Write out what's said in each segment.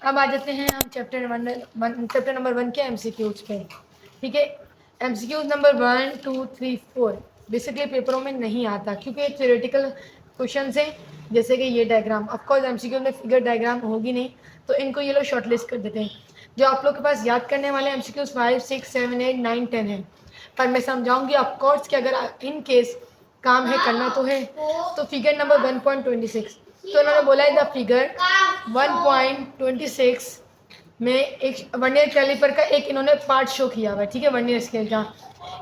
अब आ जाते हैं हम चैप्टर नंबर 1 के एमसीक्यूज पे। ठीक है, एमसीक्यूज नंबर 1, 2, 3, 4 बेसिकली पेपरों में नहीं आता क्योंकि ये थ्योरेटिकल क्वेश्चन है। जैसे कि ये डायग्राम, ऑफकोर्स एमसीक्यू में फिगर डायग्राम होगी नहीं, तो इनको ये लोग शॉर्टलिस्ट कर देते हैं। जो आप लोग के पास याद करने वाले एमसीक्यूज 5, 6, 7, 8, 9, 10 है, पर मैं समझाऊंगी ऑफकोर्स कि अगर इन केस काम है करना तो है। तो फिगर नंबर 1.26, तो इन्होंने बोला है द फिगर 1.26 में एक वर्नियर कैलिपर का एक इन्होंने पार्ट शो किया हुआ है। ठीक है, वर्नियर स्केल का।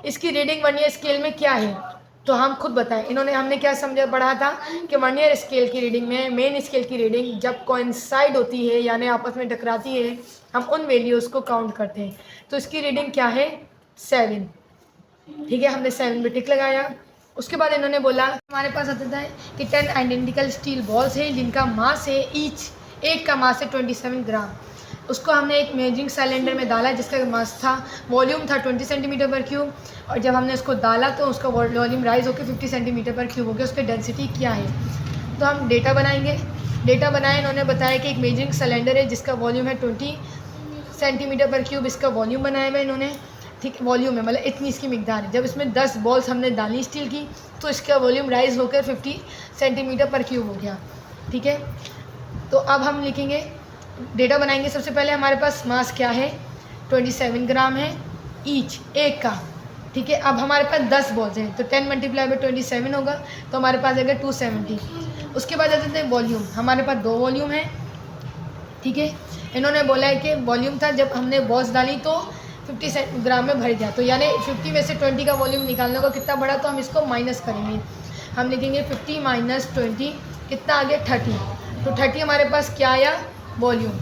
इसकी रीडिंग वर्नियर स्केल में क्या है तो हम खुद बताएं। हमने क्या समझा पढ़ा था कि वर्नियर स्केल की रीडिंग में मेन स्केल की रीडिंग जब कोइंसाइड होती है यानी आपस में टकराती है, हम उन वैल्यूज़ को काउंट करते हैं। तो इसकी रीडिंग क्या है? 7। ठीक है, हमने 7 पे टिक लगाया। उसके बाद इन्होंने बोला हमारे पास आता है कि 10 आइडेंटिकल स्टील बॉल्स हैं जिनका मास है एक का मास है 27 ग्राम। उसको हमने एक मेजरिंग सिलेंडर में डाला जिसका मास था, वॉल्यूम था 20 सेंटीमीटर पर क्यूब, और जब हमने उसको डाला तो उसका वॉल्यूम राइज होकर 50 सेंटीमीटर पर क्यूब हो गया। उसकी डेंसिटी क्या है? तो हम डेटा बनाएंगे। डेटा बनाए, इन्होंने बताया कि एक मेजरिंग सिलेंडर है जिसका वॉल्यूम है 20 सेंटीमीटर पर क्यूब। इसका वॉल्यूम बनाया हुआ इन्होंने। ठीक, वॉल्यूम है मतलब इतनी इसकी मिकदार है। जब इसमें 10 बॉल्स हमने डाली स्टील की तो इसका वॉल्यूम राइज होकर 50 सेंटीमीटर पर क्यूब हो गया। ठीक है, तो अब हम लिखेंगे, डेटा बनाएंगे। सबसे पहले हमारे पास मास क्या है? 27 ग्राम है ईच, एक का। ठीक है, अब हमारे पास 10 बॉल्स हैं तो 10 मल्टीप्लाई बाई 27 होगा, तो हमारे पास आएगा 270। उसके बाद आ जाते हैं वॉल्यूम। हमारे पास 2 वॉल्यूम है। ठीक है, इन्होंने बोला है कि वॉल्यूम था जब हमने बॉल्स डाली तो 50 ग्राम में भर गया, तो यानी 50 में से 20 का वॉल्यूम निकालने को कितना बढ़ा, तो हम इसको माइनस करेंगे। हम लिखेंगे 50 माइनस 20 कितना आ गया? 30। तो 30 हमारे पास क्या आया? वॉल्यूम।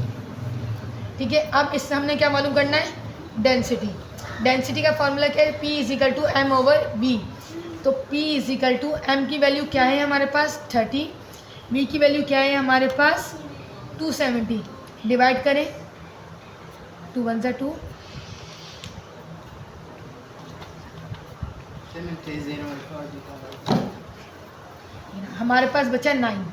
ठीक है, अब इससे हमने क्या मालूम करना है? डेंसिटी। डेंसिटी का फॉर्मूला क्या है? P equal to m over b. तो P इजिकल टू एम की वैल्यू क्या है हमारे पास? 30। बी की वैल्यू क्या है हमारे पास? 270। डिवाइड करें, 2 1 जा 2, हमारे पास बचा 9।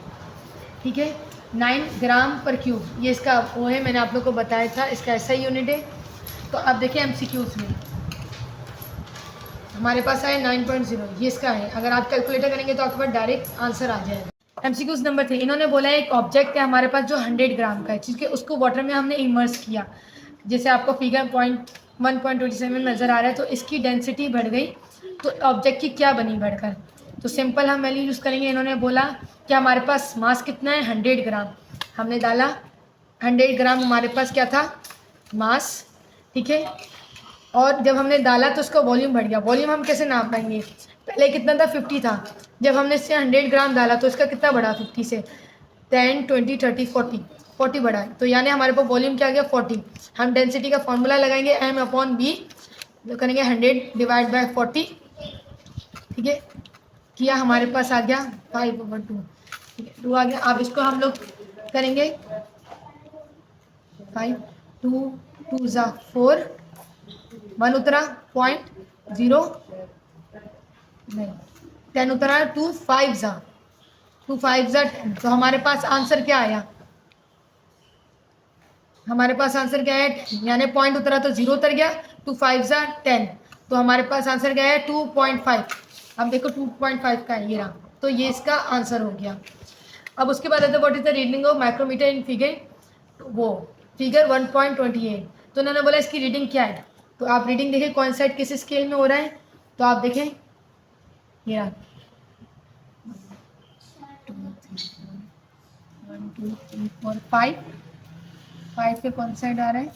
ठीक है, 9 ग्राम पर क्यूब, ये इसका वो है, मैंने आप लोग को बताया था इसका ऐसा यूनिट है। तो आप देखें एमसीक्यूज में हमारे पास आए 9.0, ये इसका है। अगर आप कैलकुलेटर करेंगे तो आपके पास डायरेक्ट आंसर आ जाएगा। एमसीक्यूज नंबर 3, इन्होंने बोला है एक ऑब्जेक्ट है हमारे पास जो 100 ग्राम का है, ठीक है, उसको वाटर में हमने इमर्स किया। जैसे आपको फिगर 1.27 नज़र आ रहा है, तो इसकी डेंसिटी बढ़ गई, तो ऑब्जेक्ट की क्या बनी बढ़कर? तो सिंपल हम वैल्यू यूज़ करेंगे। इन्होंने बोला कि हमारे पास मास कितना है? 100 ग्राम। हमने डाला 100 ग्राम, हमारे पास क्या था? मास। ठीक है, और जब हमने डाला तो उसका वॉल्यूम बढ़ गया। वॉल्यूम हम कैसे नाप पाएंगे? पहले कितना था? 50 था। जब हमने इससे 100 ग्राम डाला तो इसका कितना बढ़ा? 50 से 10, 20, 30, 40 बढ़ा, तो यानी हमारे पास वॉल्यूम क्या आ गया? 40। हम डेंसिटी का फॉर्मूला लगाएंगे एम अपॉन बी, जो करेंगे 100 डिवाइड बाय 40। ठीक है, किया, हमारे पास आ गया 5/2। ठीक है, 2 आ गया। अब इसको हम लोग करेंगे 5, 2 2 जा 4, 1 उतरा 0.0 नहीं, 10 उतरा 2 5 जा 10। तो हमारे पास आंसर क्या आया? हमारे पास आंसर क्या है? यानी पॉइंट उतरा तो 0 उतर गया, 2 5 जा 10, तो हमारे पास आंसर क्या है? 2.5। अब देखो 2.5 का है ये रहा, तो ये इसका आंसर हो गया। अब उसके बाद what is the reading of micrometer in figure, वो फिगर 1.28। तो उन्होंने बोला इसकी रीडिंग क्या है, तो आप रीडिंग देखें कौन साइड किस स्केल में हो रहा है, तो आप देखें ये रहा 1 2 3 4 5 के कौन साइड आ रहा है?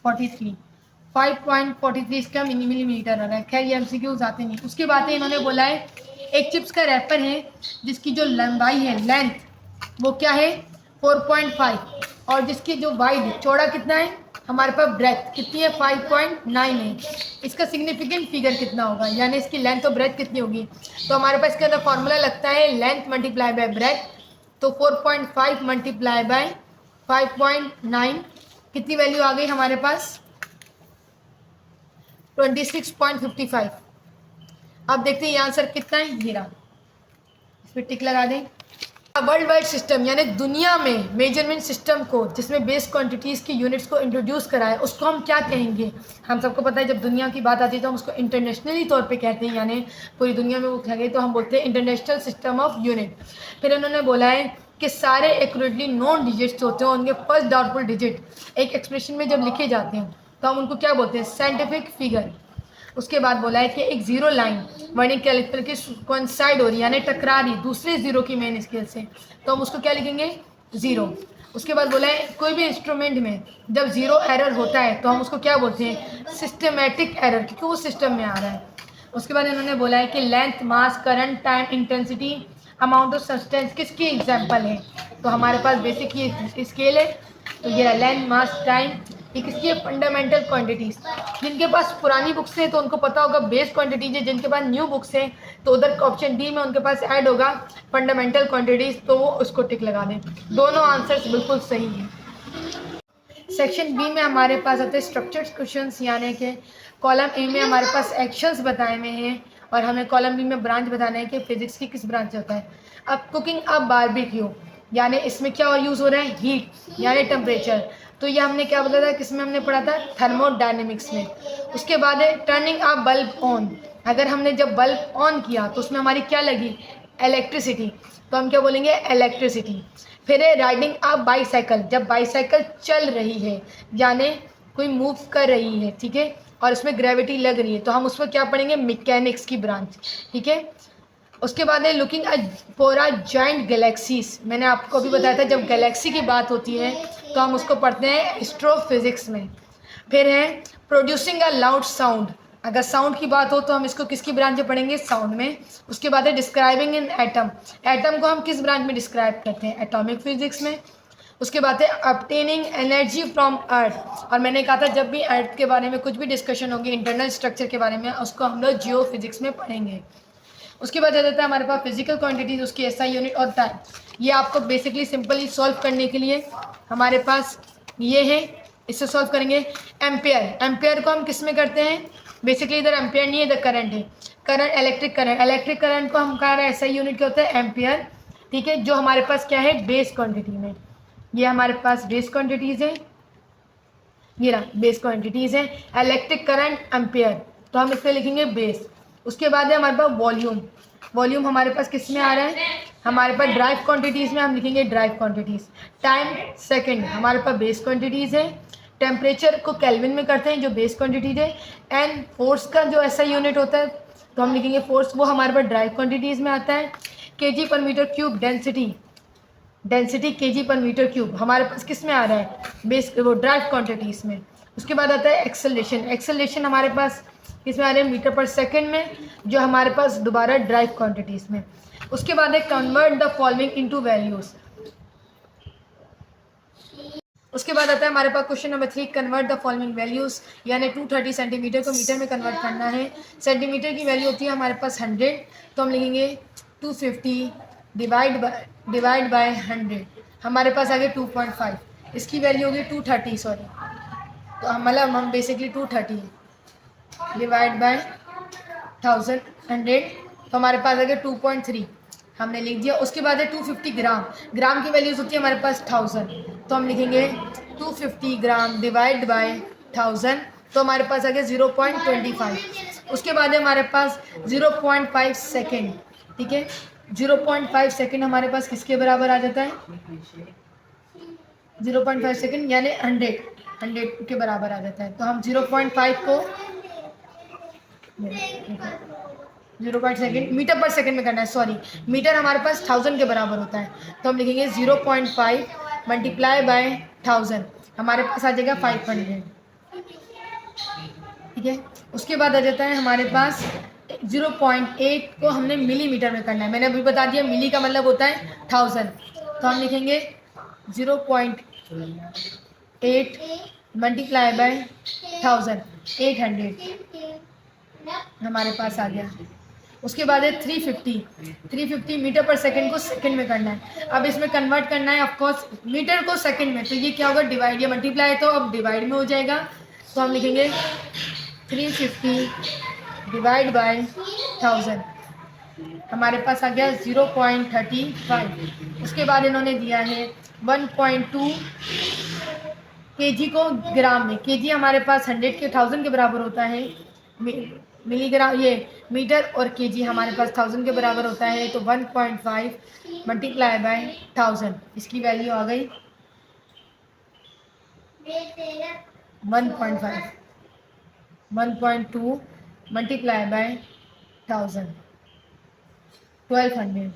43, 5.43 इसका मिलीमीटर आ रहा है। खैर ये एमसीक्यूज आते नहीं। उसके बाद इन्होंने बोला है एक चिप्स का रैपर है जिसकी जो लंबाई है, लेंथ, वो क्या है? 4.5, और जिसकी जो वाइड, चौड़ा कितना है हमारे पास? ब्रेथ कितनी है? 5.9 है। इसका सिग्निफिकेंट फिगर कितना होगा, यानी इसकी लेंथ और ब्रेथ कितनी होगी? तो हमारे पास इसके अंदर फॉर्मूला लगता है लेंथ मल्टीप्लाई बाय ब्रेथ। तो 4.5 मल्टीप्लाई बाय 5.9, कितनी वैल्यू आ गई हमारे पास? 26.55। अब देखते हैं ये आंसर कितना है। ये रहा, इस पर टिक लगा दें। वर्ल्ड वाइड सिस्टम यानी दुनिया में मेजरमेंट सिस्टम को जिसमें बेस क्वांटिटीज़ की यूनिट्स को इंट्रोड्यूस करा है उसको हम क्या कहेंगे? हम सबको पता है जब दुनिया की बात आती है तो हम उसको इंटरनेशनली तौर पे कहते हैं, यानी पूरी दुनिया में वो कहेंगे तो हम बोलते हैं इंटरनेशनल सिस्टम ऑफ यूनिट। फिर उन्होंने बोला है कि सारे एक्यूरेटली नॉन डिजिट्स होते हैं, उनके फर्स्ट डाउटफुल डिजिट एक एक्सप्रेशन में जब लिखे जाते हैं तो हम उनको क्या बोलते हैं? Scientific figure. उसके बाद बोला है कि एक जीरो लाइन वर्नियर कैलिपर की कोइंसाइड हो रही है यानी टकरा रही दूसरे जीरो की मेन स्केल से, तो हम उसको क्या लिखेंगे? जीरो। उसके बाद बोला है कोई भी इंस्ट्रूमेंट में जब जीरो एरर होता है तो हम उसको क्या बोलते हैं? सिस्टमेटिक एरर, क्योंकि वो सिस्टम में आ रहा है। उसके बाद इन्होंने बोला है कि length, mass, current, time, intensity, amount of substance किसकी एग्जाम्पल है? तो हमारे पास बेसिक ये स्केल है, तो ये लेंथ, मास, टाइम, ये किसकी है? Fundamental quantities. जिनके पास पुरानी बुक्स हैं तो उनको पता होगा बेस क्वांटिटीज है, जिनके पास न्यू बुक्स हैं तो उधर ऑप्शन डी में उनके पास ऐड होगा फंडामेंटल क्वांटिटीज़, तो वो उसको टिक लगा दें। दोनों आंसर्स बिल्कुल सही हैं। सेक्शन बी में हमारे पास आते हैं स्ट्रक्चर्ड क्वेश्चंस, यानी कि कॉलम ए में हमारे पास एक्शंस बताए हुए हैं और हमें कॉलम बी में ब्रांच बताना है कि फिजिक्स की किस ब्रांच होता है। अब कुकिंग अ बारबेक्यू, यानी इसमें क्या और यूज़ हो रहा है? हीट यानी टेम्परेचर। तो ये हमने क्या बोला था, किसमें हमने पढ़ा था? थर्मोडायनेमिक्स में। उसके बाद है टर्निंग अ बल्ब ऑन, अगर हमने जब बल्ब ऑन किया तो उसमें हमारी क्या लगी? इलेक्ट्रिसिटी, तो हम क्या बोलेंगे? इलेक्ट्रिसिटी। फिर है राइडिंग अ बाईसाइकिल, जब बाईसाइकिल चल रही है यानी कोई मूव कर रही है, ठीक है, और उसमें ग्रेविटी लग रही है, तो हम उसमें क्या पढ़ेंगे? मैकेनिक्स की ब्रांच, ठीक है। उसके बाद है looking for a giant galaxies, मैंने आपको अभी बताया था जब गैलेक्सी की बात होती है तो हम उसको पढ़ते हैं एस्ट्रोफिजिक्स में। फिर है प्रोड्यूसिंग अ लाउड साउंड, अगर साउंड की बात हो तो हम इसको किसकी ब्रांच में पढ़ेंगे? साउंड में। उसके बाद है डिस्क्राइबिंग इन एटम, एटम को हम किस ब्रांच में डिस्क्राइब करते हैं? एटॉमिक फिजिक्स में। उसके बाद है ऑब्टेनिंग एनर्जी फ्रॉम अर्थ, और मैंने कहा था जब भी अर्थ के बारे में कुछ भी डिस्कशन होगी इंटरनल स्ट्रक्चर के बारे में उसको हम लोग जियो फिजिक्स में पढ़ेंगे। उसके बाद आ जाता है हमारे पास फिजिकल क्वांटिटीज, उसकी एसआई यूनिट और टाइम। ये आपको बेसिकली सिंपली सॉल्व करने के लिए हमारे पास ये है, इससे सॉल्व करेंगे। एम्पेयर, एम्पेयर को हम किस में करते हैं? बेसिकली इधर एम्पेयर नहीं है, इधर करंट है। Current, electric current, electric current को हम कह रहे हैं एसआई यूनिट क्या होता है? एम्पेयर, ठीक है, जो हमारे पास क्या है? बेस क्वांटिटी में। ये हमारे पास बेस क्वांटिटीज़ है, ये रहा बेस क्वांटिटीज़ है, इलेक्ट्रिक करंट एम्पेयर, तो हम इसमें लिखेंगे बेस। उसके बाद है हमारे पास वॉल्यूम, वॉल्यूम हमारे पास किस में आ रहा है? हमारे पास ड्राइव क्वांटिटीज़ में हम लिखेंगे ड्राइव क्वांटिटीज़। टाइम, सेकंड, हमारे पास बेस क्वांटिटीज़ है। टेम्परेचर को केल्विन में करते हैं जो बेस क्वांटिटीज़ है। एंड फोर्स का जो ऐसा यूनिट होता है तो हम लिखेंगे फोर्स, वो हमारे पास ड्राइव क्वांटिटीज़ में आता है। केजी पर metre cube density, density kg पर मीटर क्यूब हमारे पास किस में आ रहा है? बेस वो ड्राइव क्वांटिटीज़ में। उसके बाद आता है एक्सेलरेशन, एक्सेलरेशन हमारे पास किस में आ रहे हैं? मीटर पर सेकंड में, जो हमारे पास दोबारा ड्राइव क्वांटिटीज़ में। उसके बाद है convert the following into values. उसके बाद आता है हमारे पास question number 3, convert the following values, यानी 230 सेंटीमीटर को मीटर में कन्वर्ट करना है। सेंटीमीटर की वैल्यू होती है हमारे पास 100, तो हम लिखेंगे 250 डिवाइड बाय 100, हमारे पास आ गया 2.5, इसकी वैल्यू होगी 230, सॉरी, तो मतलब हम बेसिकली 230 डिवाइड बाय 1100, तो हमारे पास आ गया 2.3, हमने लिख दिया। उसके बाद है 250 ग्राम, ग्राम की वैल्यूज होती है हमारे पास 1000, तो हम लिखेंगे 250 ग्राम डिवाइड बाय 1000, तो हमारे पास आ गया 0.25। उसके बाद है हमारे पास 0.5 सेकेंड, ठीक है, 0.5 सेकेंड हमारे पास किसके बराबर आ जाता है? 0.5 सेकेंड यानी 100 के बराबर आ जाता है, तो हम 0.5 को 0.5 सेकेंड मीटर पर सेकेंड में करना है, सॉरी, मीटर हमारे पास 1000 के बराबर होता है, तो हम लिखेंगे 0.5 मल्टीप्लाई बाय 1000, हमारे पास आ जाएगा 500, ठीक है। उसके बाद आ जाता है हमारे पास 0.8 को हमने मिलीमीटर में करना है, मैंने अभी बता दिया मिली का मतलब होता है 1000, तो हम लिखेंगे 0.8 मल्टीप्लाई बाय 1000, 800 हमारे पास आ गया। उसके बाद है 350 मीटर पर सेकंड को सेकंड में करना है, अब इसमें कन्वर्ट करना है ऑफकोर्स मीटर को सेकंड में, तो ये क्या होगा? डिवाइड या मल्टीप्लाई है तो अब डिवाइड में हो जाएगा, तो हम लिखेंगे 350 डिवाइड बाय 1000, हमारे पास आ गया 0.35। उसके बाद इन्होंने दिया है 1.2 केजी को ग्राम में। केजी हमारे पास 100 के 1000 के बराबर होता है। मिलीग्राम ये मीटर और केजी हमारे पास 1000 के बराबर होता है। तो 1.5 मल्टीप्लाई बाय 1000, इसकी वैल्यू आ गई 1.5। 1.2 मल्टीप्लाई बाय 1000, 1200।